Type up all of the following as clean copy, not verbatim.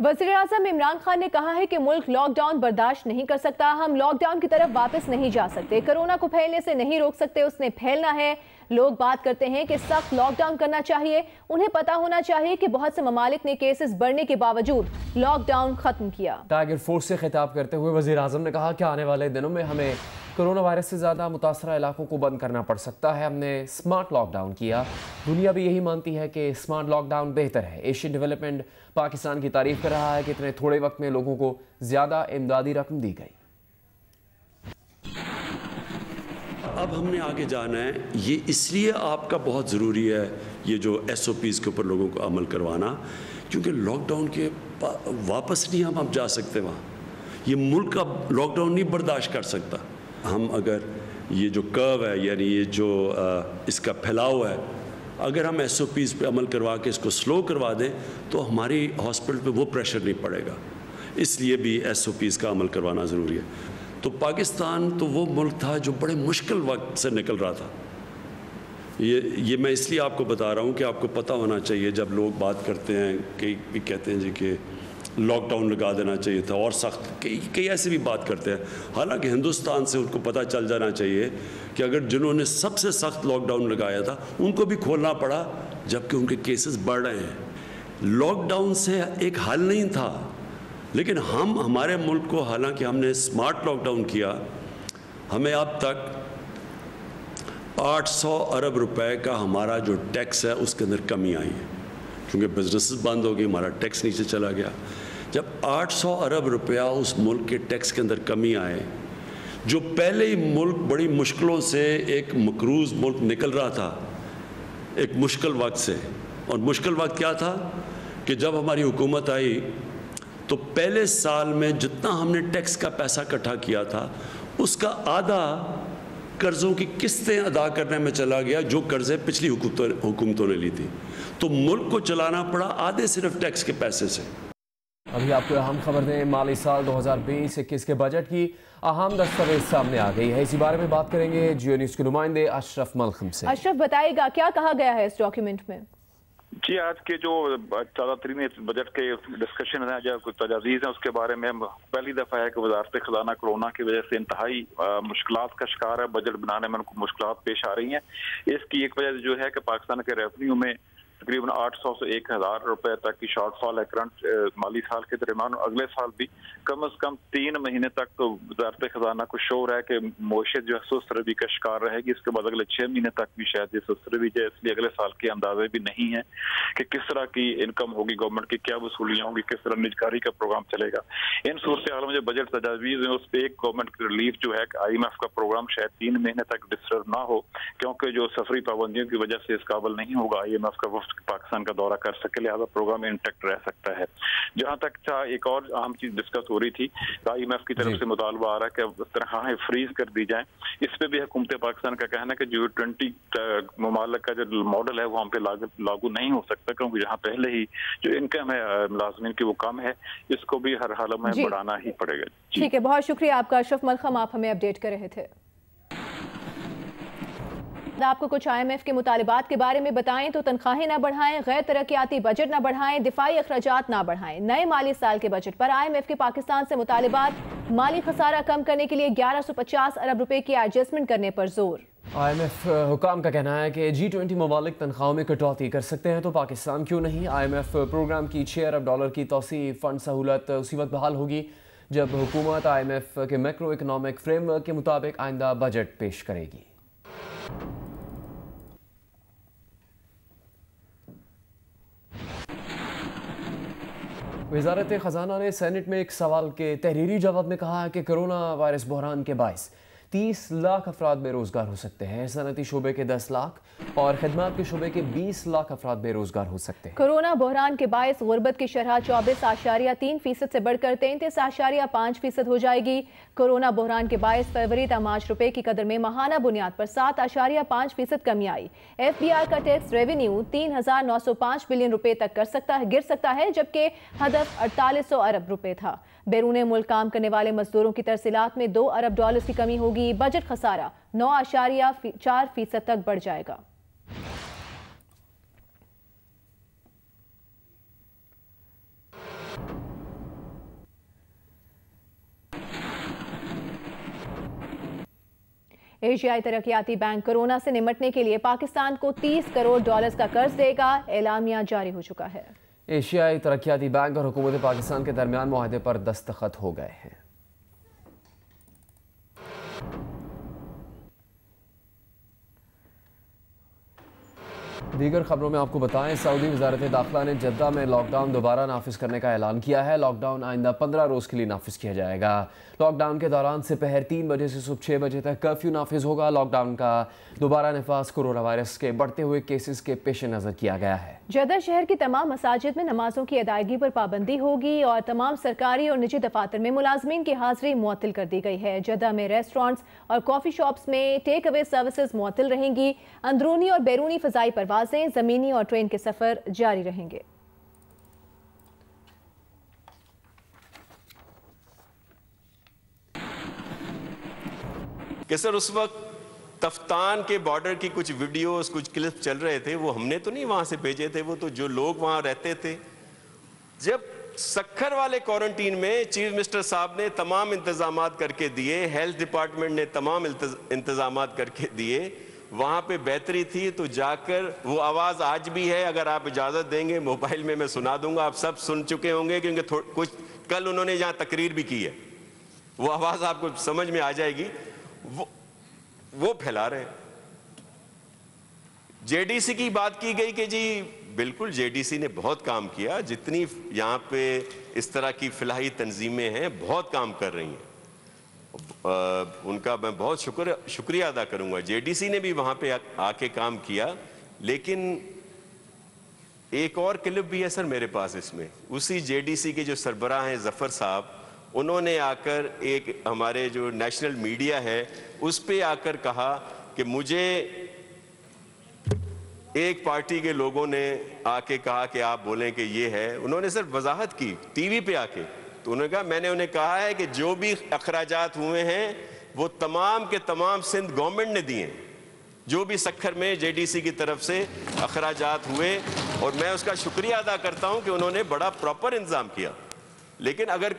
वज़ीर-ए-आज़म इमरान खान ने कहा है कि मुल्क लॉकडाउन बर्दाश्त नहीं कर सकता। हम लॉकडाउन की तरफ वापस नहीं जा सकते। कोरोना को फैलने से नहीं रोक सकते, उसने फैलना है। लोग बात करते हैं कि सख्त लॉकडाउन करना चाहिए। उन्हें पता होना चाहिए कि बहुत से ममालिक ने केसेस बढ़ने के बावजूद लॉकडाउन खत्म किया। टाइगर फोर्स से खिताब करते हुए वज़ीर-ए-आज़म ने कहा कि आने वाले दिनों में हमें कोरोना वायरस से ज़्यादा मुतासरा इलाकों को बंद करना पड़ सकता है। हमने स्मार्ट लॉकडाउन किया। दुनिया भी यही मानती है कि स्मार्ट लॉकडाउन बेहतर है। एशियन डेवलपमेंट पाकिस्तान की तारीफ कर रहा है कि इतने थोड़े वक्त में लोगों को ज़्यादा इमदादी रकम दी गई। अब हमने आगे जाना है, ये इसलिए आपका बहुत ज़रूरी है ये जो SOPs के ऊपर लोगों को अमल करवाना, क्योंकि लॉकडाउन के वापस नहीं हम अब जा सकते वहाँ। ये मुल्क अब लॉकडाउन नहीं बर्दाश्त कर सकता। हम अगर ये जो कर्व है, यानी ये जो इसका फैलाव है, अगर हम SOPs पे अमल करवा के इसको स्लो करवा दें तो हमारी हॉस्पिटल पे वो प्रेशर नहीं पड़ेगा। इसलिए भी SOPs का अमल करवाना ज़रूरी है। तो पाकिस्तान तो वो मुल्क था जो बड़े मुश्किल वक्त से निकल रहा था। ये मैं इसलिए आपको बता रहा हूँ कि आपको पता होना चाहिए। जब लोग बात करते हैं, कई कहते हैं जी कि लॉकडाउन लगा देना चाहिए था और सख्त, कई ऐसे भी बात करते हैं। हालांकि हिंदुस्तान से उनको पता चल जाना चाहिए कि अगर जिन्होंने सबसे सख्त लॉकडाउन लगाया था उनको भी खोलना पड़ा, जबकि उनके केसेस बढ़ रहे हैं। लॉकडाउन से एक हल नहीं था, लेकिन हमारे मुल्क को, हालांकि हमने स्मार्ट लॉकडाउन किया, हमें अब तक 800 अरब रुपए का हमारा जो टैक्स है उसके अंदर कमी आई है, क्योंकि बिजनेसेस बंद हो गई, हमारा टैक्स नीचे चला गया। जब 800 अरब रुपया उस मुल्क के टैक्स के अंदर कमी आए, जो पहले ही मुल्क बड़ी मुश्किलों से एक मकरूज मुल्क निकल रहा था एक मुश्किल वक्त से, और मुश्किल वक्त क्या था कि जब हमारी हुकूमत आई तो पहले साल में जितना हमने टैक्स का पैसा इकट्ठा किया था उसका आधा कर्ज़ों की किस्तें अदा करने में चला गया, जो कर्ज़े पिछली हुकूमतों ने ली थी। तो मुल्क को चलाना पड़ा आधे सिर्फ टैक्स के पैसे से। अभी आपको अहम खबर दें, माली साल 2020-21 के बजट की अहम दस्तावेज सामने आ गई है। इसी बारे में बात करेंगे जियो न्यूज़ के नुमाइंदे अशरफ मलखम से। अशरफ बताएगा क्या कहा गया है इस डॉक्यूमेंट में? जी, आज के जो ताज़ा तरीन बजट के डिस्कशन है, जो तजावीज़ हैं, उसके बारे में पहली दफ़ा है कि वज़ारत ख़ज़ाना कोरोना की वजह से इंतहाई मुश्किलात का शिकार है। बजट बनाने में उनको मुश्किलात पेश आ रही हैं। इसकी एक वजह जो है कि पाकिस्तान के रेवन्यू में तकरीबन 800 से 1000 रुपए तक की शॉर्टफॉल है करंट माली साल के दरमियान। अगले साल भी कम से कम 3 महीने तक तो वज़ारत ख़ज़ाना को शो रहा है कि मईशत जो है सुस्त रवी का शिकार रहेगी। इसके बाद अगले 6 महीने तक भी शायद ये सुस्त रवी जाए, इसलिए अगले साल के अंदाजे भी नहीं है कि किस तरह की इनकम होगी, गवर्नमेंट की क्या वसूलियाँ होंगी, किस तरह निजकारी का प्रोग्राम चलेगा। इन सूरत हाल में जो बजट तजावीज़ है उस पर एक गवर्नमेंट की रिलीफ जो है IMF का प्रोग्राम शायद 3 महीने तक डिस्टर्ब ना हो, क्योंकि जो सफरी पाबंदियों की वजह से इस काबिल नहीं होगा IMF का वफ्द पाकिस्तान का दौरा कर सके, लिहाजा प्रोग्राम इंटैक्ट रह सकता है। जहां तक एक और अहम चीज डिस्कस हो रही थी, IMF की तरफ से मुतालबा आ रहा है कि तनख्वाहें फ्रीज कर दी जाएं। इस पे भी हुकूमत पाकिस्तान का कहना है कि G20 ममालिक का जो मॉडल है वो हम पे लागू नहीं हो सकता, क्योंकि जहाँ पहले ही जो इनकम है मुलाजमीन की वो कम है, इसको भी हर हाल में बढ़ाना ही पड़ेगा। ठीक है, बहुत शुक्रिया आपका अशरफ मलखम, आप हमें अपडेट कर रहे थे। आपको कुछ IMF के मुतालिबात के बारे में बताएं तो तनख्वाहें ना बढ़ाएं, गैर तरक्याती बजट ना बढ़ाएं, दिफाई अखराजात ना बढ़ाएं। नए माली साल के बजट पर IMF के पाकिस्तान से मुतालिबात, माली खसारा कम करने के लिए 1150 अरब रुपए की एडजस्टमेंट करने पर जोर। IMF हुकाम का कहना है कि G20 ममालिक तनख्वाहों में कटौती कर सकते हैं तो पाकिस्तान क्यों नहीं। IMF प्रोग्राम की 6 अरब डॉलर की तोसी फंड सहूलत उसी वक्त बहाल होगी जब हुकूमत IMF के मैक्रो इकनॉमिक फ्रेमवर्क के मुताबिक आइंदा बजट पेश करेगी। वज़ारत ख़ज़ाना ने सेनेट में एक सवाल के तहरीरी जवाब में कहा है कि कोरोना वायरस बहरान के बायस 30 लाख अफराद बेरोज़गार हो सकते हैं। सनती शोबे के 10 लाख और खदमात के शोबे के 20 लाख अफराद बेरोज़गार हो सकते हैं। कोरोना बहरान के बायस गुर्बत की शरह 24.3% से बढ़कर 33.5% हो जाएगी। कोरोना बहरान के बायस फरवरी ता मार्च रुपए की कदर में माहाना बुनियाद पर 7.5% कमी आई। FBI का टैक्स रेवेन्यू 3,905 बिलियन रुपए तक गिर सकता है, जबकि हदफ 4800 अरब रुपए था। बैरून मुल्क काम करने वाले मजदूरों की तरसीलात में 2 अरब डॉलर की कमी होगी। बजट खसारा 9.4% तक बढ़ जाएगा। एशियाई तरक्याती बैंक कोरोना से निपटने के लिए पाकिस्तान को $30 करोड़ का कर्ज देगा। एलामिया जारी हो चुका है। एशियाई तरक्याती बैंक और हुकूमत पाकिस्तान के दरमियान मुआहदे पर दस्तखत हो गए हैं। दीगर खबरों में आपको बताएं, सऊदी वजारत दाखिला ने जद्दा में लॉकडाउन दोबारा नाफिज करने का ऐलान किया है। लॉकडाउन आइंदा 15 रोज़ के लिए नाफिज किया जाएगा। लॉकडाउन के दौरान दोपहर 3 बजे से सुबह 6 बजे तक कर्फ्यू नाफिज होगा। लॉकडाउन का दोबारा नफाज कोरोना वायरस के बढ़ते हुए केसेस के पेश नज़र किया गया है। जद्दा शहर की तमाम मसाजिद में नमाजों की अदायगी पर पाबंदी होगी और तमाम सरकारी और निजी दफातर में मुलाजमीन की हाजिरी मुअत्तल कर दी गई है। जद्दा में रेस्टोरेंट्स और कॉफ़ी शॉप्स में टेक अवे सर्विसेज मुअत्तल रहेंगी। अंदरूनी और बैरूनी फ़ज़ाई परवाजें, ज़मीनी और ट्रेन के सफ़र जारी रहेंगे। कि सर उस वक्त तफ्तान के बॉर्डर की कुछ वीडियोस, कुछ क्लिप चल रहे थे, वो हमने तो नहीं वहां से भेजे थे, वो तो जो लोग वहां रहते थे। जब सक्खर वाले क्वारंटीन में चीफ मिनिस्टर साहब ने तमाम इंतजामात करके दिए, हेल्थ डिपार्टमेंट ने तमाम इंतजामात करके दिए, वहां पे बेहतरी थी, तो जाकर वो आवाज़ आज भी है, अगर आप इजाज़त देंगे मोबाइल में मैं सुना दूंगा। आप सब सुन चुके होंगे क्योंकि कुछ कल उन्होंने यहाँ तकरीर भी की है, वो आवाज़ आपको समझ में आ जाएगी। वो फैला रहे हैं। जेडीसी की बात की गई कि जी बिल्कुल जेडीसी ने बहुत काम किया, जितनी यहाँ पे इस तरह की फलाही तंजीमें हैं बहुत काम कर रही हैं, उनका मैं बहुत शुक्रिया अदा करूंगा। जेडीसी ने भी वहाँ पे आके काम किया। लेकिन एक और क्लिप भी है सर मेरे पास इसमें, उसी जेडीसी के जो सरबराह हैं जफर साहब, उन्होंने आकर एक हमारे जो नेशनल मीडिया है उस पे आकर कहा कि मुझे एक पार्टी के लोगों ने आके कहा कि आप बोलें कि ये है। उन्होंने सर वजाहत की टीवी पे आके, तो उन्होंने कहा मैंने उन्हें कहा है कि जो भी अखराजात हुए हैं वो तमाम के तमाम सिंध गवर्नमेंट ने दिए, जो भी सक्खर में जेडीसी की तरफ से अखराजात हुए, और मैं उसका शुक्रिया अदा करता हूं कि उन्होंने बड़ा प्रॉपर इंतजाम किया। लेकिन अगर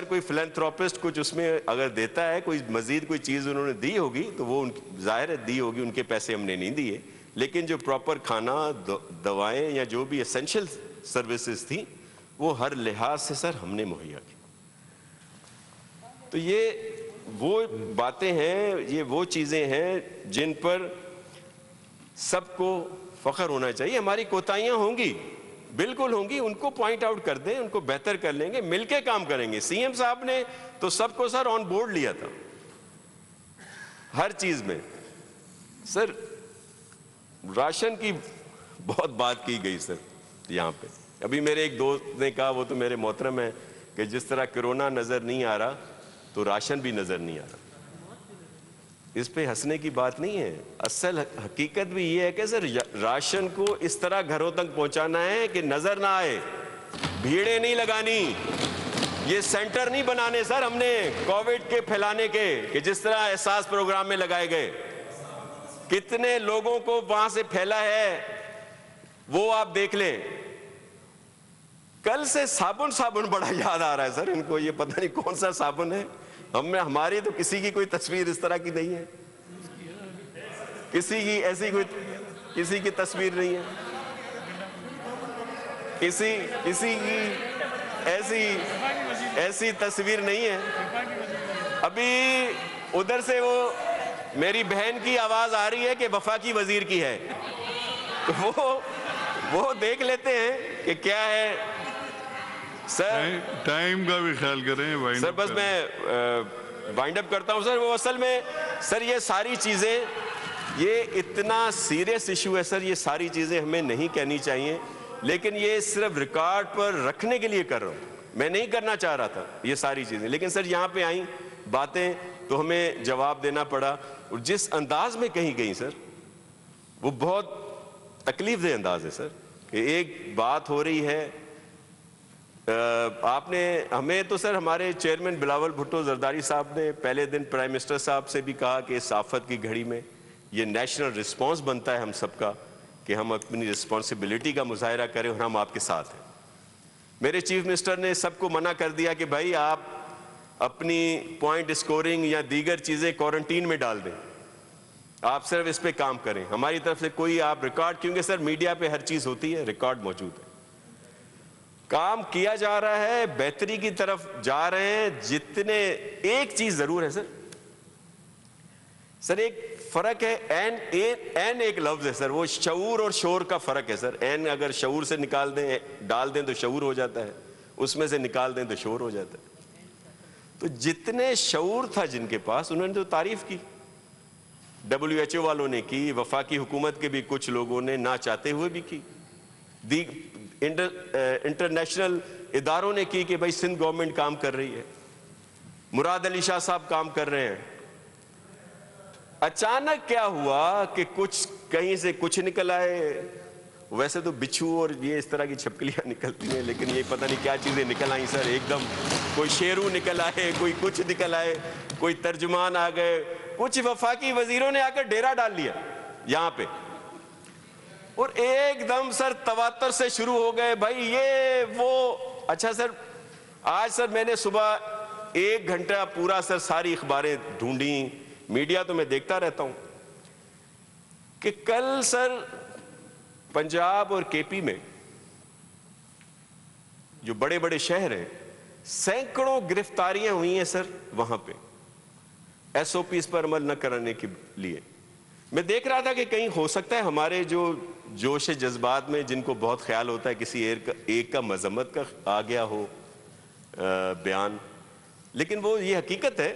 कोई फिलैंथ्रोपिस्ट कुछ उसमें अगर देता है, कोई मजीद कोई चीज़ उन्होंने दी होगी तो वो जाहिर है दी होगी, उनके पैसे हमने नहीं दिए। लेकिन जो प्रॉपर खाना, दवाएं या जो भी एसेंशियल सर्विसेज थी वो हर लिहाज से सर हमने मुहैया की। तो ये वो बातें हैं, ये वो चीज़ें हैं जिन पर सबको फख्र होना चाहिए। हमारी कोताहियाँ होंगी, बिल्कुल होंगी, उनको पॉइंट आउट कर दें, उनको बेहतर कर लेंगे, मिलके काम करेंगे। सीएम साहब ने तो सबको सर ऑन बोर्ड लिया था हर चीज में। सर राशन की बहुत बात की गई सर यहाँ पे। अभी मेरे एक दोस्त ने कहा, वो तो मेरे मोहतरम है, कि जिस तरह कोरोना नजर नहीं आ रहा तो राशन भी नजर नहीं आ रहा। इस पे हंसने की बात नहीं है। असल हकीकत भी ये है कि सर राशन को इस तरह घरों तक पहुंचाना है कि नजर ना आए, भीड़ें नहीं लगानी, ये सेंटर नहीं बनाने सर हमने कोविड के फैलाने के, कि जिस तरह एहसास प्रोग्राम में लगाए गए, कितने लोगों को वहां से फैला है वो आप देख लें। कल से साबुन बड़ा याद आ रहा है सर इनको, ये पता नहीं कौन सा साबुन है। हमारी तो किसी की कोई तस्वीर इस तरह की नहीं है, किसी की ऐसी कोई किसी की तस्वीर नहीं है, किसी की ऐसी तस्वीर नहीं है। अभी उधर से वो मेरी बहन की आवाज आ रही है कि वफाकी वजीर की है, तो वो देख लेते हैं कि क्या है। सर टाइम का भी ख्याल करें सर, बस मैं वाइंड अप करता हूं सर। वो असल में सर ये सारी चीजें, ये इतना सीरियस इशू है सर, ये सारी चीजें हमें नहीं कहनी चाहिए, लेकिन ये सिर्फ रिकॉर्ड पर रखने के लिए कर रहा हूं। मैं नहीं करना चाह रहा था ये सारी चीजें, लेकिन सर यहाँ पे आई बातें तो हमें जवाब देना पड़ा। और जिस अंदाज में कही गई सर वो बहुत तकलीफदेह अंदाज है सर, कि एक बात हो रही है, आपने हमें तो सर हमारे चेयरमैन बिलावल भुट्टो जरदारी साहब ने पहले दिन प्राइम मिनिस्टर साहब से भी कहा कि इस आफत की घड़ी में ये नेशनल रिस्पांस बनता है हम सबका, कि हम अपनी रिस्पांसिबिलिटी का मुजाहरा करें और हम आपके साथ हैं। मेरे चीफ मिनिस्टर ने सबको मना कर दिया कि भाई आप अपनी पॉइंट स्कोरिंग या दीगर चीज़ें क्वारंटीन में डाल दें, आप सिर्फ इस पे काम करें, हमारी तरफ से कोई आप रिकॉर्ड, क्योंकि सर मीडिया पे हर चीज होती है, रिकॉर्ड मौजूद है, काम किया जा रहा है, बेहतरी की तरफ जा रहे हैं। जितने एक चीज जरूर है सर एक फर्क है, एन एक लफ्ज है सर, वो शऊर और शोर का फर्क है सर। एन अगर शऊर से निकाल दें, डाल दें तो शऊर हो जाता है, उसमें से निकाल दें तो शोर हो जाता है। तो जितने शऊर था जिनके पास, उन्होंने तो तारीफ की, WHO वालों ने की, वफाकी हुकूमत के भी कुछ लोगों ने ना चाहते हुए भी की, इंटरनेशनल इदारों ने की कि भाई सिंध गवर्नमेंट काम कर रही है, मुराद अली शाह साहब काम कर रहे हैं। अचानक क्या हुआ कि कुछ कहीं से कुछ निकल आए। वैसे तो बिच्छू और ये इस तरह की छिपकलियां निकलती हैं, लेकिन ये पता नहीं क्या चीजें निकल आई सर, एकदम कोई शेरू निकल आए, कोई कुछ निकल आए, कोई तर्जुमान आ गए, कुछ वफाकी वजीरों ने आकर डेरा डाल लिया यहां पे, और एकदम सर तवातर से शुरू हो गए भाई ये वो। अच्छा सर, आज सर मैंने सुबह 1 घंटा पूरा सर सारी अखबारें ढूंढी, मीडिया तो मैं देखता रहता हूं, कि कल सर पंजाब और केपी में जो बड़े बड़े शहर हैं, सैकड़ों गिरफ्तारियां हुई हैं सर वहां पे SOPs पर अमल न कराने के लिए। मैं देख रहा था कि कहीं हो सकता है हमारे जो जोश जज्बात में, जिनको बहुत ख्याल होता है किसी एक का मजम्मत का आ गया हो बयान, लेकिन वो ये हकीकत है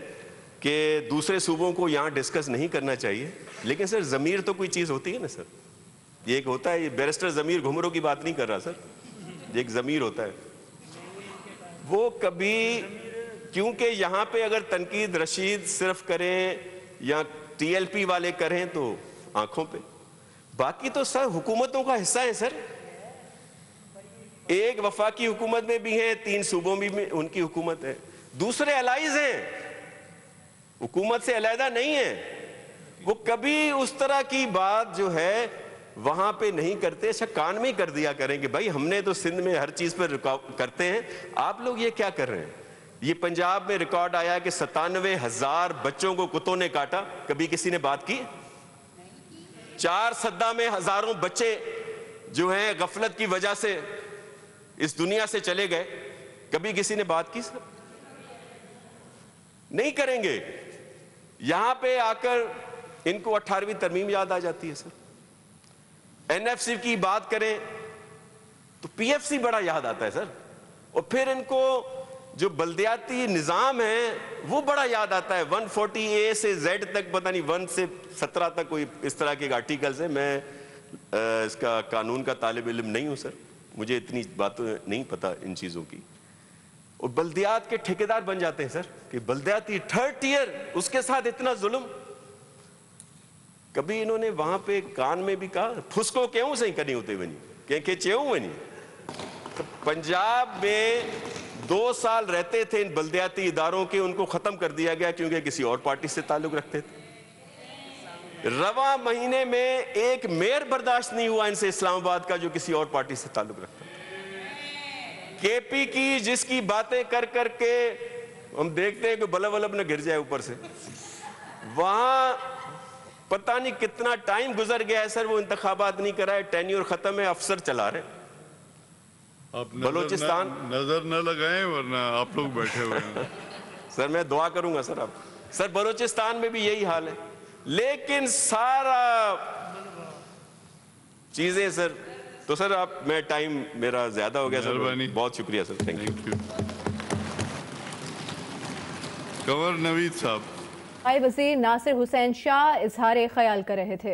कि दूसरे सूबों को यहाँ डिस्कस नहीं करना चाहिए। लेकिन सर ज़मीर तो कोई चीज़ होती है ना सर, ये एक होता है, ये बैरिस्टर ज़मीर घुमरों की बात नहीं कर रहा सर, ये एक ज़मीर होता है, वो कभी, क्योंकि यहाँ पे अगर तनकीद रशीद सिर्फ करें या TLP वाले करें तो आंखों पे, बाकी तो सर हुकूमतों का हिस्सा है सर। एक वफाकी हुकूमत में भी है, 3 सूबों में उनकी हुकूमत है, दूसरे अलाइज हैं, हुकूमत से अलहदा नहीं है। वो कभी उस तरह की बात जो है वहां पे नहीं करते। अच्छा कान में ही कर दिया करें कि भाई हमने तो सिंध में हर चीज पर करते हैं, आप लोग ये क्या कर रहे हैं। ये पंजाब में रिकॉर्ड आया कि 97,000 बच्चों को कुत्तों ने काटा, कभी किसी ने बात की? 4 सद्दा में हजारों बच्चे जो हैं गफलत की वजह से इस दुनिया से चले गए, कभी किसी ने बात की सर? नहीं करेंगे। यहां पे आकर इनको 18वीं तरमीम याद आ जाती है सर। NFC की बात करें तो PFC बड़ा याद आता है सर, और फिर इनको जो बल्दियाती निज़ाम है वो बड़ा याद आता है। 140A से Z तक, पता नहीं 1 से 17 तक कोई इस तरह के आर्टिकल्स है। मैं इसका कानून का तालिब इल्म नहीं हूं सर, मुझे इतनी बातें नहीं पता इन चीज़ों की। और बल्दियात के ठेकेदार बन जाते हैं सर कि बल्दियाती 3rd टियर, उसके साथ इतना जुल्म। कभी इन्होंने वहां पे कान में भी कहा फुसको क्यों सही करनी होते बनी के चेऊ बनी। तो पंजाब में 2 साल रहते थे इन बल्दियाती इदारों के, उनको खत्म कर दिया गया क्योंकि किसी और पार्टी से ताल्लुक रखते थे। रवा महीने में एक मेयर बर्दाश्त नहीं हुआ इनसे इस्लामाबाद का जो किसी और पार्टी से ताल्लुक रखता था। KP की जिसकी बातें कर करके हम देखते हैं कि बल्ब वल्ब न गिर जाए ऊपर से, वहां पता नहीं कितना टाइम गुजर गया है सर, वो इंतखाबात नहीं कराए, टेन्योर खत्म है, अफसर चला रहे। आप बलूचिस्तान नजर न लगाएं वरना आप लोग बैठे हुए हैं। सर मैं दुआ करूंगा सर। आप सर बलूचिस्तान में भी यही हाल है, लेकिन सारा चीजें सर। तो सर आप, मैं टाइम मेरा ज्यादा हो गया सर, बहुत शुक्रिया sir, thank you. Governor Naveed साहब। वज़ीर नासिर हुसैन शाह इजहार ख्याल कर रहे थे।